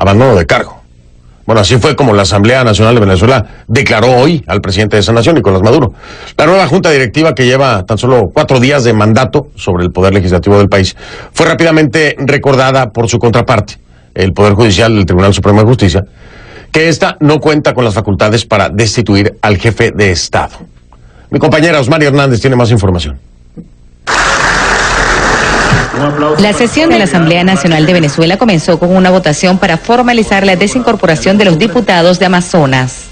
abandono de cargo. Bueno, así fue como la Asamblea Nacional de Venezuela declaró hoy al presidente de esa nación, Nicolás Maduro. La nueva junta directiva, que lleva tan solo 4 días de mandato sobre el poder legislativo del país, fue rápidamente recordada por su contraparte, el Poder Judicial del Tribunal Supremo de Justicia, que ésta no cuenta con las facultades para destituir al jefe de Estado. Mi compañera Osmari Hernández tiene más información. La sesión de la Asamblea Nacional de Venezuela comenzó con una votación para formalizar la desincorporación de los diputados de Amazonas.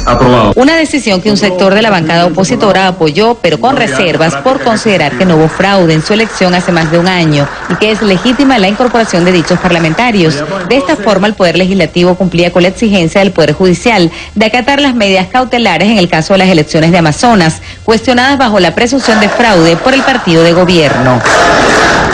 Aprobado. Una decisión que un sector de la bancada opositora apoyó, pero con reservas por considerar que no hubo fraude en su elección hace más de un año y que es legítima la incorporación de dichos parlamentarios. De esta forma, el Poder Legislativo cumplía con la exigencia del Poder Judicial de acatar las medidas cautelares en el caso de las elecciones de Amazonas, cuestionadas bajo la presunción de fraude por el partido de gobierno.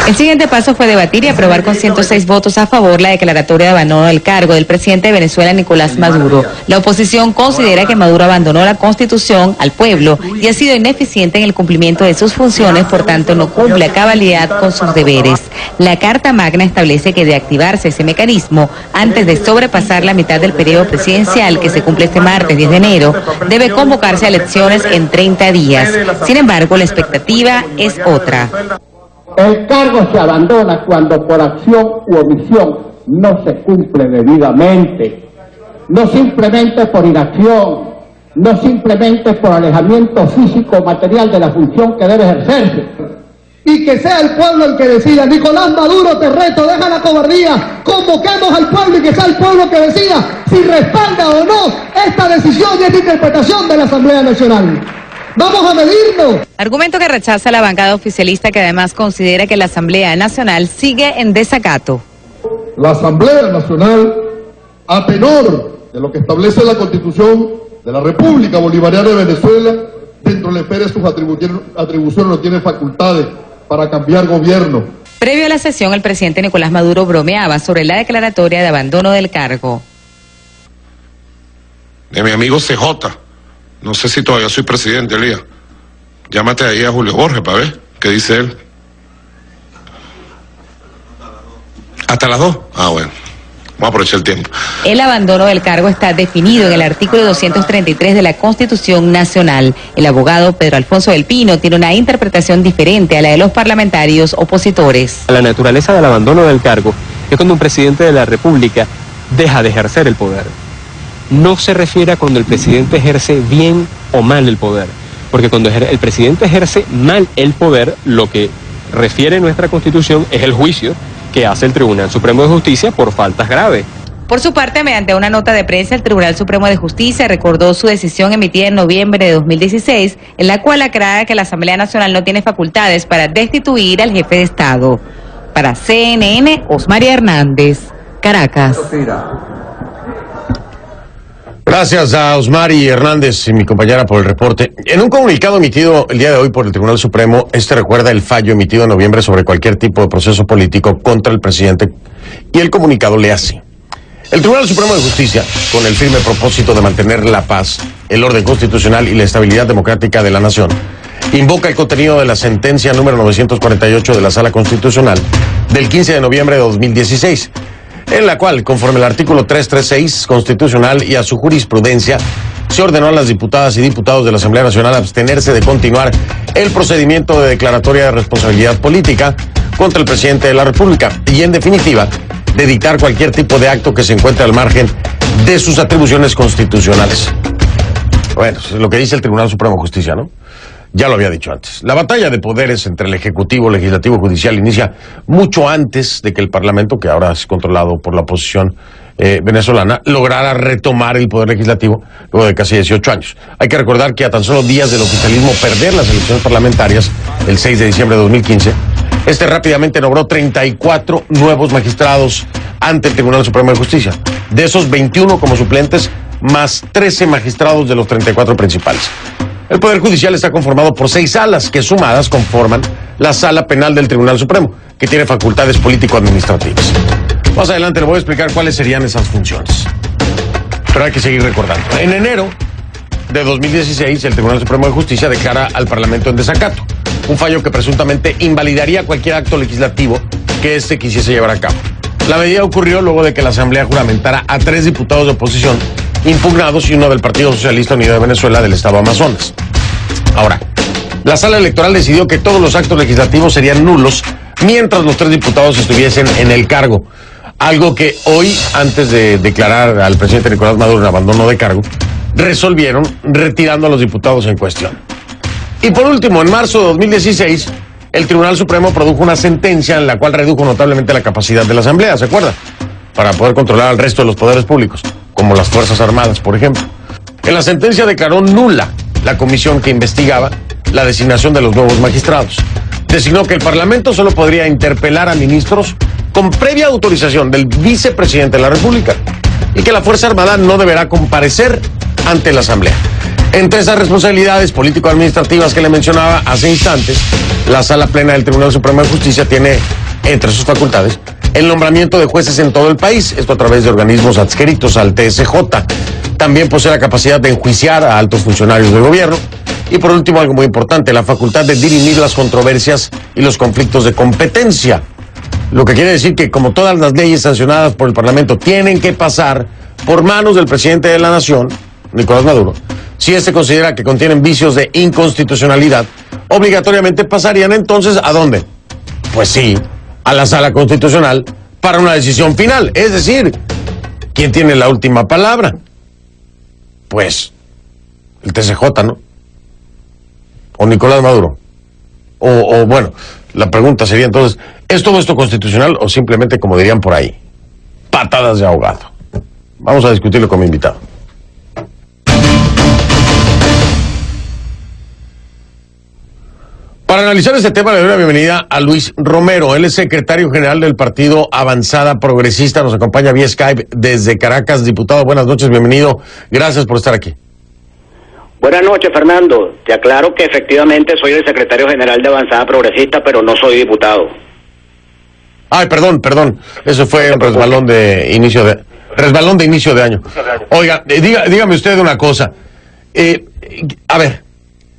El siguiente paso fue debatir y aprobar con 106 votos a favor la declaratoria de abandono del cargo del presidente de Venezuela, Nicolás Maduro. La oposición considera que Maduro abandonó la Constitución al pueblo y ha sido ineficiente en el cumplimiento de sus funciones, por tanto no cumple a cabalidad con sus deberes. La Carta Magna establece que de activarse ese mecanismo, antes de sobrepasar la mitad del periodo presidencial, que se cumple este martes 10 de enero, debe convocarse a elecciones en 30 días. Sin embargo, la expectativa es otra. El cargo se abandona cuando por acción u omisión no se cumple debidamente, no simplemente por inacción, no simplemente por alejamiento físico o material de la función que debe ejercerse. Y que sea el pueblo el que decida. Nicolás Maduro, te reto, deja la cobardía, convoquemos al pueblo y que sea el pueblo que decida si respalda o no esta decisión y esta interpretación de la Asamblea Nacional. ¡Vamos a medirnos! Argumento que rechaza la bancada oficialista, que además considera que la Asamblea Nacional sigue en desacato. La Asamblea Nacional, a tenor de lo que establece la Constitución de la República Bolivariana de Venezuela, dentro de la esfera de sus atribuciones no tiene facultades para cambiar gobierno. Previo a la sesión, el presidente Nicolás Maduro bromeaba sobre la declaratoria de abandono del cargo. De mi amigo CJ. No sé si todavía soy presidente, Elías. Llámate ahí a Julio Borges para ver qué dice él. ¿Hasta las 2? Ah, bueno. Vamos a aprovechar el tiempo. El abandono del cargo está definido en el artículo 233 de la Constitución Nacional. El abogado Pedro Alfonso del Pino tiene una interpretación diferente a la de los parlamentarios opositores. La naturaleza del abandono del cargo es cuando un presidente de la República deja de ejercer el poder. No se refiere a cuando el presidente ejerce bien o mal el poder, porque cuando el presidente ejerce mal el poder, lo que refiere nuestra Constitución es el juicio que hace el Tribunal Supremo de Justicia por faltas graves. Por su parte, mediante una nota de prensa, el Tribunal Supremo de Justicia recordó su decisión emitida en noviembre de 2016, en la cual aclara que la Asamblea Nacional no tiene facultades para destituir al jefe de Estado. Para CNN, Osmari Hernández, Caracas. Gracias a Osmari Hernández y mi compañera por el reporte. En un comunicado emitido el día de hoy por el Tribunal Supremo, recuerda el fallo emitido en noviembre sobre cualquier tipo de proceso político contra el presidente, y el comunicado lee así: el Tribunal Supremo de Justicia, con el firme propósito de mantener la paz, el orden constitucional y la estabilidad democrática de la nación, invoca el contenido de la sentencia número 948 de la Sala Constitucional del 15 de noviembre de 2016, en la cual, conforme al artículo 336 constitucional y a su jurisprudencia, se ordenó a las diputadas y diputados de la Asamblea Nacional abstenerse de continuar el procedimiento de declaratoria de responsabilidad política contra el presidente de la República y, en definitiva, de dictar cualquier tipo de acto que se encuentre al margen de sus atribuciones constitucionales. Bueno, es lo que dice el Tribunal Supremo de Justicia, ¿no? Ya lo había dicho antes. La batalla de poderes entre el Ejecutivo, Legislativo y Judicial inicia mucho antes de que el Parlamento, que ahora es controlado por la oposición venezolana, lograra retomar el poder legislativo luego de casi 18 años. Hay que recordar que a tan solo días del oficialismo perder las elecciones parlamentarias el 6 de diciembre de 2015, rápidamente nombró 34 nuevos magistrados ante el Tribunal Supremo de Justicia. De esos, 21 como suplentes, más 13 magistrados de los 34 principales. El Poder Judicial está conformado por 6 salas que, sumadas, conforman la Sala Penal del Tribunal Supremo, que tiene facultades político-administrativas. Más adelante le voy a explicar cuáles serían esas funciones. Pero hay que seguir recordando. En enero de 2016, el Tribunal Supremo de Justicia declara al Parlamento en desacato, un fallo que presuntamente invalidaría cualquier acto legislativo que éste quisiese llevar a cabo. La medida ocurrió luego de que la Asamblea juramentara a 3 diputados de oposición impugnados y uno del Partido Socialista Unido de Venezuela del Estado Amazonas. Ahora, la sala electoral decidió que todos los actos legislativos serían nulos mientras los 3 diputados estuviesen en el cargo. Algo que hoy, antes de declarar al presidente Nicolás Maduro en abandono de cargo, resolvieron retirando a los diputados en cuestión. Y por último, en marzo de 2016, el Tribunal Supremo produjo una sentencia en la cual redujo notablemente la capacidad de la Asamblea, ¿se acuerdan? Para poder controlar al resto de los poderes públicos, como las Fuerzas Armadas, por ejemplo. En la sentencia declaró nula la comisión que investigaba la designación de los nuevos magistrados. Designó que el Parlamento solo podría interpelar a ministros con previa autorización del vicepresidente de la República y que la Fuerza Armada no deberá comparecer ante la Asamblea. Entre esas responsabilidades político-administrativas que le mencionaba hace instantes, la Sala Plena del Tribunal Supremo de Justicia tiene, entre sus facultades, el nombramiento de jueces en todo el país, esto a través de organismos adscritos al TSJ. También posee la capacidad de enjuiciar a altos funcionarios del gobierno. Y por último, algo muy importante, la facultad de dirimir las controversias y los conflictos de competencia. Lo que quiere decir que, como todas las leyes sancionadas por el Parlamento tienen que pasar por manos del presidente de la Nación, Nicolás Maduro, si éste considera que contienen vicios de inconstitucionalidad, obligatoriamente pasarían entonces ¿a dónde? Pues sí, a la Sala Constitucional para una decisión final. Es decir, ¿quién tiene la última palabra? Pues el TSJ, ¿no? O Nicolás Maduro. O bueno, la pregunta sería entonces, ¿es todo esto constitucional o simplemente, como dirían por ahí, patadas de ahogado? Vamos a discutirlo con mi invitado. Para analizar este tema le doy la bienvenida a Luis Romero. Él es secretario general del Partido Avanzada Progresista. Nos acompaña vía Skype desde Caracas. Diputado, buenas noches, bienvenido. Gracias por estar aquí. Buenas noches, Fernando. Te aclaro que efectivamente soy el secretario general de Avanzada Progresista, pero no soy diputado. Ay, perdón. Eso fue un resbalón de inicio de año. Oiga, dígame usted una cosa. A ver,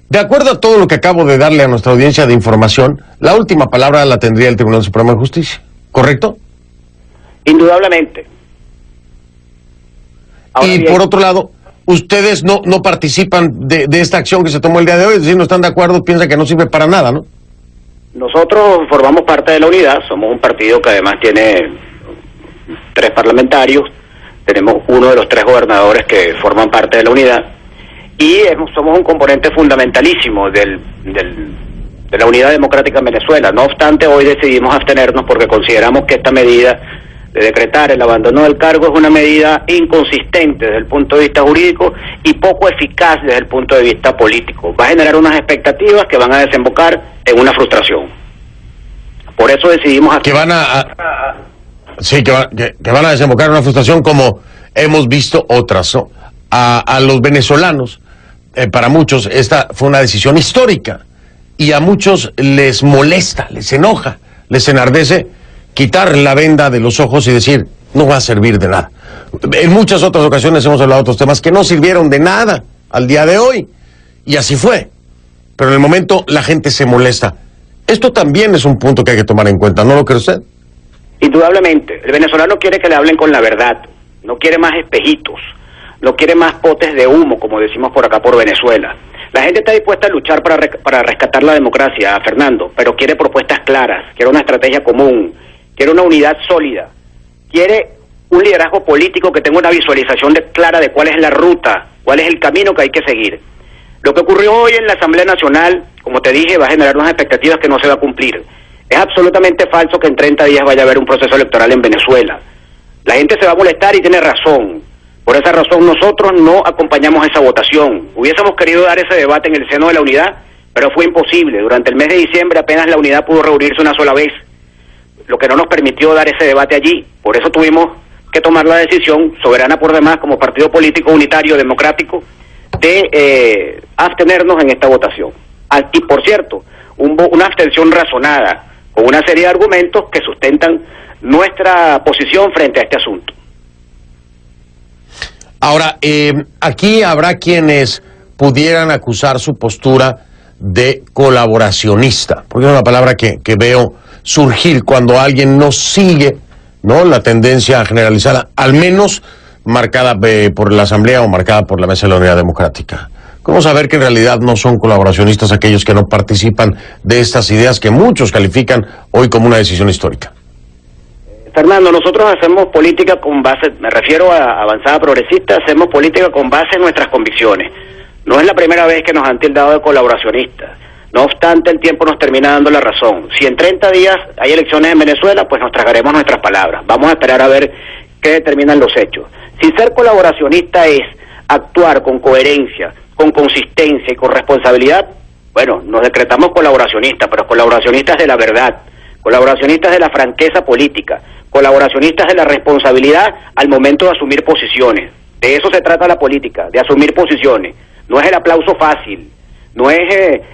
de acuerdo a todo lo que acabo de darle a nuestra audiencia de información, la última palabra la tendría el Tribunal Supremo de Justicia, ¿correcto? Indudablemente. Ahora y bien, por otro lado, ustedes no participan de esta acción que se tomó el día de hoy, es decir, no están de acuerdo, piensan que no sirve para nada, ¿no? nosotros formamos parte de la unidad, somos un partido que además tiene 3 parlamentarios, tenemos uno de los 3 gobernadores que forman parte de la unidad, y somos un componente fundamentalísimo de la unidad democrática en Venezuela. No obstante, hoy decidimos abstenernos porque consideramos que esta medida de decretar el abandono del cargo es una medida inconsistente desde el punto de vista jurídico y poco eficaz desde el punto de vista político. Va a generar unas expectativas que van a desembocar en una frustración. Por eso decidimos que van a desembocar en una frustración como hemos visto otras, ¿no? A los venezolanos, para muchos esta fue una decisión histórica y a muchos les molesta, les enoja, les enardece quitar la venda de los ojos y decir, no va a servir de nada. En muchas otras ocasiones hemos hablado de otros temas que no sirvieron de nada al día de hoy, y así fue. Pero en el momento la gente se molesta. Esto también es un punto que hay que tomar en cuenta, ¿no lo cree usted? Indudablemente. El venezolano quiere que le hablen con la verdad, no quiere más espejitos, no quiere más potes de humo, como decimos por acá por Venezuela. La gente está dispuesta a luchar para rescatar la democracia, Fernando, pero quiere propuestas claras, quiere una estrategia común, quiere una unidad sólida, quiere un liderazgo político que tenga una visualización clara de cuál es la ruta, cuál es el camino que hay que seguir. Lo que ocurrió hoy en la Asamblea Nacional, como te dije, va a generar unas expectativas que no se va a cumplir. Es absolutamente falso que en 30 días vaya a haber un proceso electoral en Venezuela. La gente se va a molestar y tiene razón. Por esa razón nosotros no acompañamos esa votación. Hubiésemos querido dar ese debate en el seno de la unidad, pero fue imposible. Durante el mes de diciembre apenas la unidad pudo reunirse una sola vez, lo que no nos permitió dar ese debate allí. Por eso tuvimos que tomar la decisión, soberana por demás, como partido político unitario democrático, de abstenernos en esta votación. Y por cierto, una abstención razonada, con una serie de argumentos que sustentan nuestra posición frente a este asunto. Ahora, aquí habrá quienes pudieran acusar su postura de colaboracionista, porque es una palabra que veo surgir cuando alguien no sigue ¿no? La tendencia generalizada, al menos marcada por la Asamblea o marcada por la Mesa de la Unidad Democrática. ¿Cómo saber que en realidad no son colaboracionistas aquellos que no participan de estas ideas que muchos califican hoy como una decisión histórica? Fernando, nosotros hacemos política con base, me refiero a Avanzada Progresista, hacemos política con base en nuestras convicciones. No es la primera vez que nos han tildado de colaboracionistas. No obstante, el tiempo nos termina dando la razón. Si en 30 días hay elecciones en Venezuela, pues nos tragaremos nuestras palabras. Vamos a esperar a ver qué determinan los hechos. Si ser colaboracionista es actuar con coherencia, con consistencia y con responsabilidad, bueno, nos decretamos colaboracionistas, pero colaboracionistas de la verdad, colaboracionistas de la franqueza política, colaboracionistas de la responsabilidad al momento de asumir posiciones. De eso se trata la política, de asumir posiciones. No es el aplauso fácil, no es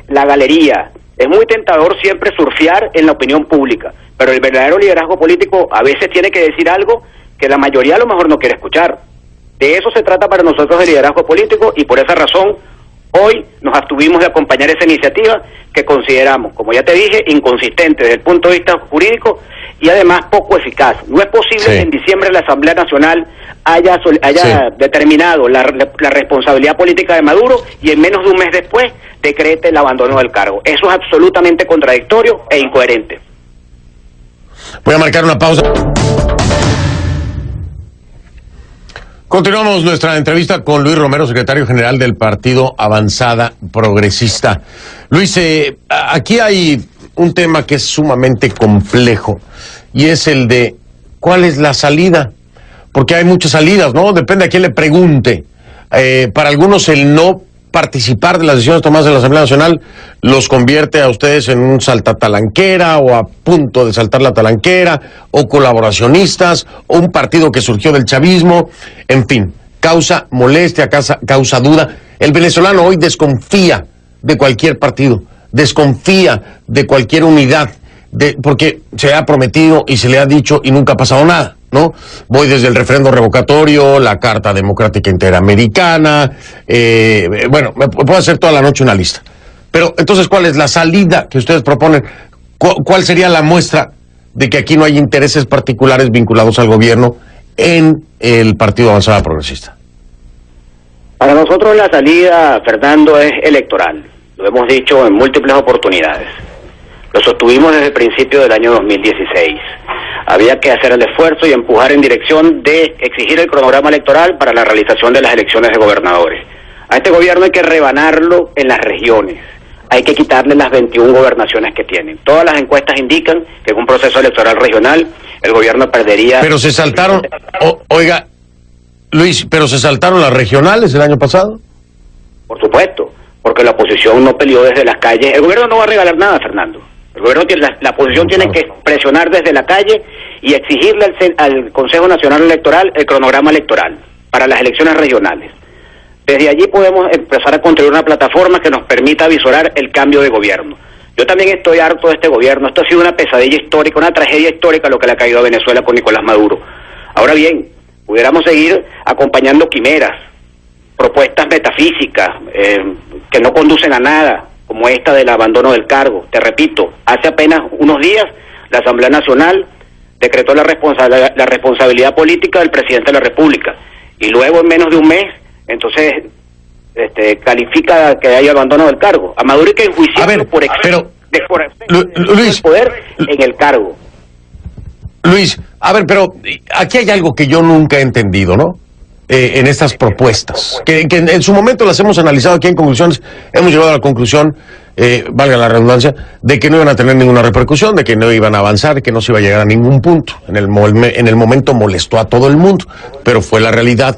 la galería. Es muy tentador siempre surfear en la opinión pública, pero el verdadero liderazgo político a veces tiene que decir algo que la mayoría a lo mejor no quiere escuchar. De eso se trata para nosotros el liderazgo político y por esa razón hoy nos abstuvimos de acompañar esa iniciativa que consideramos, como ya te dije, inconsistente desde el punto de vista jurídico y además poco eficaz. No es posible que en diciembre la Asamblea Nacional haya determinado la responsabilidad política de Maduro y en menos de un mes después decrete el abandono del cargo. Eso es absolutamente contradictorio e incoherente. Voy a marcar una pausa. Continuamos nuestra entrevista con Luis Romero, secretario general del Partido Avanzada Progresista. Luis, aquí hay un tema que es sumamente complejo y es el de ¿cuál es la salida? Porque hay muchas salidas, ¿no? Depende a quién le pregunte. Para algunos el no participar de las decisiones tomadas en la Asamblea Nacional los convierte a ustedes en un saltatalanquera o a punto de saltar la talanquera o colaboracionistas o un partido que surgió del chavismo, en fin, causa molestia, causa duda. El venezolano hoy desconfía de cualquier partido, desconfía de cualquier unidad, porque se le ha prometido y se le ha dicho y nunca ha pasado nada, ¿no? Voy desde el referendo revocatorio, la Carta Democrática Interamericana, bueno, me puedo hacer toda la noche una lista. Pero entonces, ¿cuál es la salida que ustedes proponen? ¿Cuál sería la muestra de que aquí no hay intereses particulares vinculados al gobierno en el Partido Avanzada Progresista? Para nosotros la salida, Fernando, es electoral. Lo hemos dicho en múltiples oportunidades. Lo sostuvimos desde el principio del año 2016. Había que hacer el esfuerzo y empujar en dirección de exigir el cronograma electoral para la realización de las elecciones de gobernadores. A este gobierno hay que rebanarlo en las regiones. Hay que quitarle las 21 gobernaciones que tienen. Todas las encuestas indican que en un proceso electoral regional el gobierno perdería... Pero se saltaron, oiga, Luis, ¿pero se saltaron las regionales el año pasado? Por supuesto, porque la oposición no peleó desde las calles. El gobierno no va a regalar nada, Fernando. El gobierno tiene, la oposición tiene que presionar desde la calle y exigirle al Consejo Nacional Electoral el cronograma electoral para las elecciones regionales. Desde allí podemos empezar a construir una plataforma que nos permita visorar el cambio de gobierno. Yo también estoy harto de este gobierno. Esto ha sido una pesadilla histórica, una tragedia histórica lo que le ha caído a Venezuela con Nicolás Maduro. Ahora bien, pudiéramos seguir acompañando quimeras, propuestas metafísicas que no conducen a nada, como esta del abandono del cargo. Te repito, hace apenas unos días la Asamblea Nacional decretó la responsabilidad política del presidente de la República y luego en menos de un mes entonces califica que hay abandono del cargo. A Maduro hay que enjuiciarlo por exceso de poder en el cargo. Luis, a ver, pero aquí hay algo que yo nunca he entendido, ¿no? En estas propuestas, que en su momento las hemos analizado aquí en Conclusiones, hemos llegado a la conclusión, valga la redundancia, de que no iban a tener ninguna repercusión, de que no iban a avanzar, que no se iba a llegar a ningún punto. En el momento molestó a todo el mundo, pero fue la realidad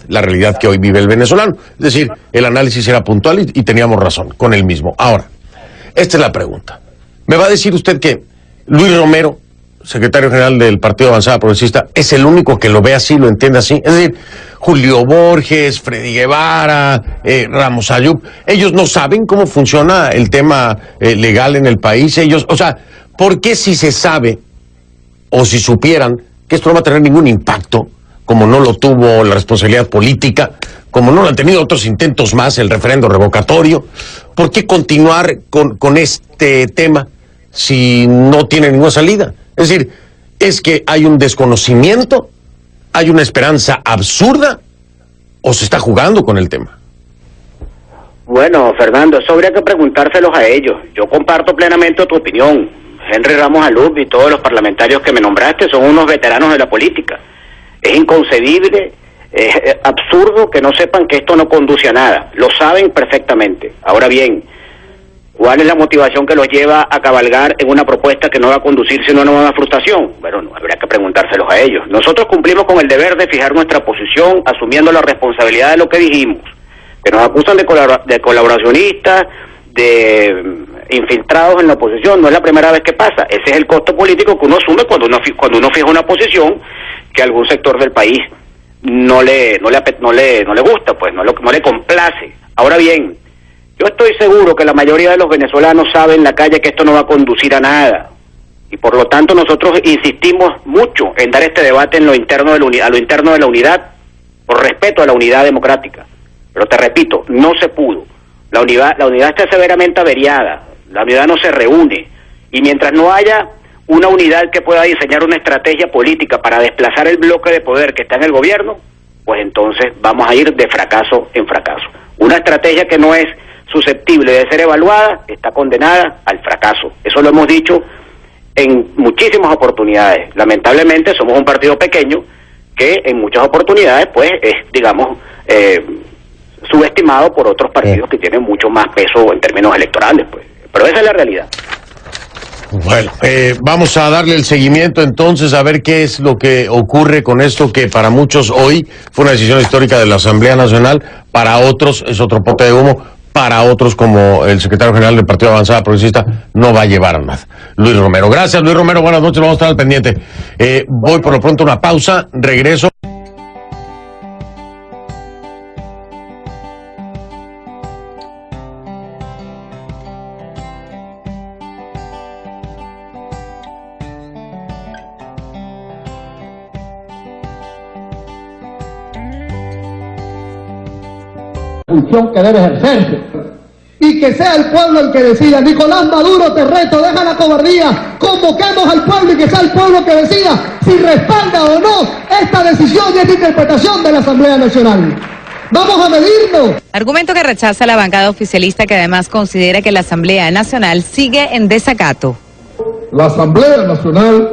que hoy vive el venezolano. Es decir, el análisis era puntual y teníamos razón con el mismo. Ahora, esta es la pregunta. ¿Me va a decir usted que Luis Romero, secretario general del Partido Avanzada Progresista, es el único que lo ve así, lo entiende así? Es decir, Julio Borges, Freddy Guevara, Ramos Ayub, ellos no saben cómo funciona el tema legal en el país. Ellos, o sea, ¿por qué si se sabe o si supieran que esto no va a tener ningún impacto, como no lo tuvo la responsabilidad política, como no lo han tenido otros intentos más, el referendo revocatorio, por qué continuar con este tema si no tiene ninguna salida? Es decir, ¿Es que hay un desconocimiento? ¿Hay una esperanza absurda? ¿O se está jugando con el tema? Bueno, Fernando, eso habría que preguntárselos a ellos. Yo comparto plenamente tu opinión. Henry Ramos Alub y todos los parlamentarios que me nombraste son unos veteranos de la política. Es inconcebible, es absurdo que no sepan que esto no conduce a nada. Lo saben perfectamente. Ahora bien, ¿cuál es la motivación que los lleva a cabalgar en una propuesta que no va a conducir sino a una nueva frustración? Bueno, no, habría que preguntárselos a ellos. Nosotros cumplimos con el deber de fijar nuestra posición, asumiendo la responsabilidad de lo que dijimos. Que nos acusan de colaboracionistas, de infiltrados en la oposición, no es la primera vez que pasa. Ese es el costo político que uno asume cuando uno fija una posición que a algún sector del país no le gusta, pues no le complace. Ahora bien, yo estoy seguro que la mayoría de los venezolanos saben en la calle que esto no va a conducir a nada, y por lo tanto nosotros insistimos mucho en dar este debate en lo interno de la unidad, por respeto a la unidad democrática. Pero te repito, no se pudo. La unidad está severamente averiada, la unidad no se reúne, y mientras no haya una unidad que pueda diseñar una estrategia política para desplazar el bloque de poder que está en el gobierno, pues entonces vamos a ir de fracaso en fracaso. Una estrategia que no es susceptible de ser evaluada está condenada al fracaso. Eso lo hemos dicho en muchísimas oportunidades. Lamentablemente somos un partido pequeño que en muchas oportunidades pues es, digamos, subestimado por otros partidos que tienen mucho más peso en términos electorales, pues. Pero esa es la realidad. Bueno, vamos a darle el seguimiento entonces a ver qué es lo que ocurre con esto que para muchos hoy fue una decisión histórica de la Asamblea Nacional, para otros es otro pote de humo, para otros como el secretario general del Partido Avanzada Progresista no va a llevar a nada. Luis Romero. Gracias, Luis Romero, buenas noches, vamos a estar al pendiente. Voy por lo pronto a una pausa, regreso. Función que debe ejercerse. Y que sea el pueblo el que decida. Nicolás Maduro, te reto, deja la cobardía, convoquemos al pueblo y que sea el pueblo que decida si respalda o no esta decisión y esta interpretación de la Asamblea Nacional. Vamos a medirnos. Argumento que rechaza la bancada oficialista, que además considera que la Asamblea Nacional sigue en desacato. La Asamblea Nacional,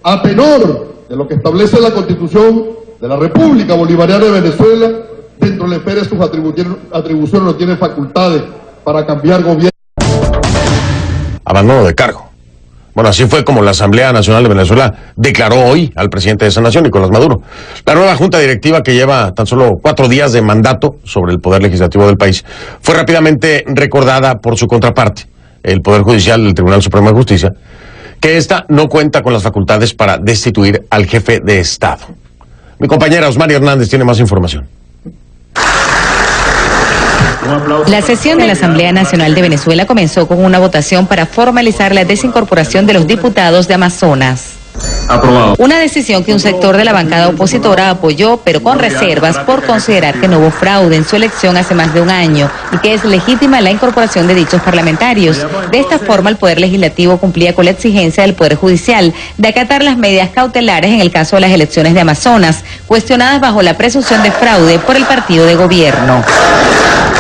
a tenor de lo que establece la Constitución de la República Bolivariana de Venezuela, dentro de la esfera de sus atribuciones no tiene facultades para cambiar gobierno. Abandono de cargo. Bueno, así fue como la Asamblea Nacional de Venezuela declaró hoy al presidente de esa nación, Nicolás Maduro. La nueva junta directiva, que lleva tan solo 4 días de mandato sobre el poder legislativo del país, fue rápidamente recordada por su contraparte, el Poder Judicial del Tribunal Supremo de Justicia, que ésta no cuenta con las facultades para destituir al jefe de Estado. Mi compañera Osmari Hernández tiene más información. La sesión de la Asamblea Nacional de Venezuela comenzó con una votación para formalizar la desincorporación de los diputados de Amazonas. Aprobado. Una decisión que un sector de la bancada opositora apoyó, pero con reservas por considerar que no hubo fraude en su elección hace más de un año y que es legítima la incorporación de dichos parlamentarios. De esta forma, el Poder Legislativo cumplía con la exigencia del Poder Judicial de acatar las medidas cautelares en el caso de las elecciones de Amazonas, cuestionadas bajo la presunción de fraude por el partido de gobierno.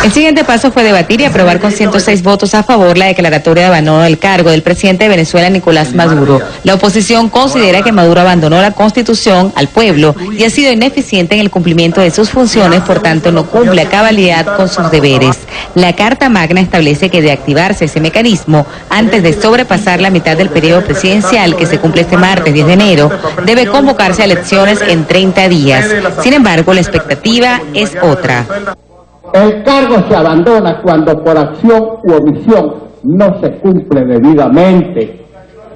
El siguiente paso fue debatir y aprobar con 106 votos a favor la declaratoria de abandono del cargo del presidente de Venezuela, Nicolás Maduro. La oposición considera que Maduro abandonó la Constitución al pueblo y ha sido ineficiente en el cumplimiento de sus funciones, por tanto no cumple a cabalidad con sus deberes. La Carta Magna establece que de activarse ese mecanismo, antes de sobrepasar la mitad del periodo presidencial, que se cumple este martes 10 de enero, debe convocarse a elecciones en 30 días. Sin embargo, la expectativa es otra. El cargo se abandona cuando por acción u omisión no se cumple debidamente.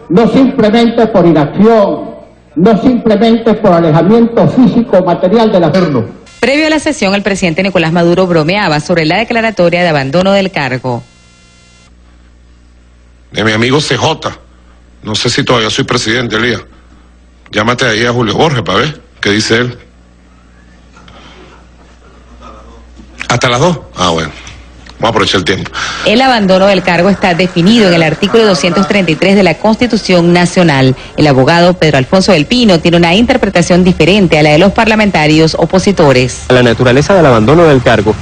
No simplemente por inacción, no simplemente por alejamiento físico o material de la persona. Previo a la sesión, el presidente Nicolás Maduro bromeaba sobre la declaratoria de abandono del cargo. De mi amigo CJ, no sé si todavía soy presidente, Elías. Llámate ahí a Julio Borges para ver qué dice él. ¿Hasta las 2? Ah, bueno. Vamos a aprovechar el tiempo. El abandono del cargo está definido en el artículo 233 de la Constitución Nacional. El abogado Pedro Alfonso del Pino tiene una interpretación diferente a la de los parlamentarios opositores. La naturaleza del abandono del cargo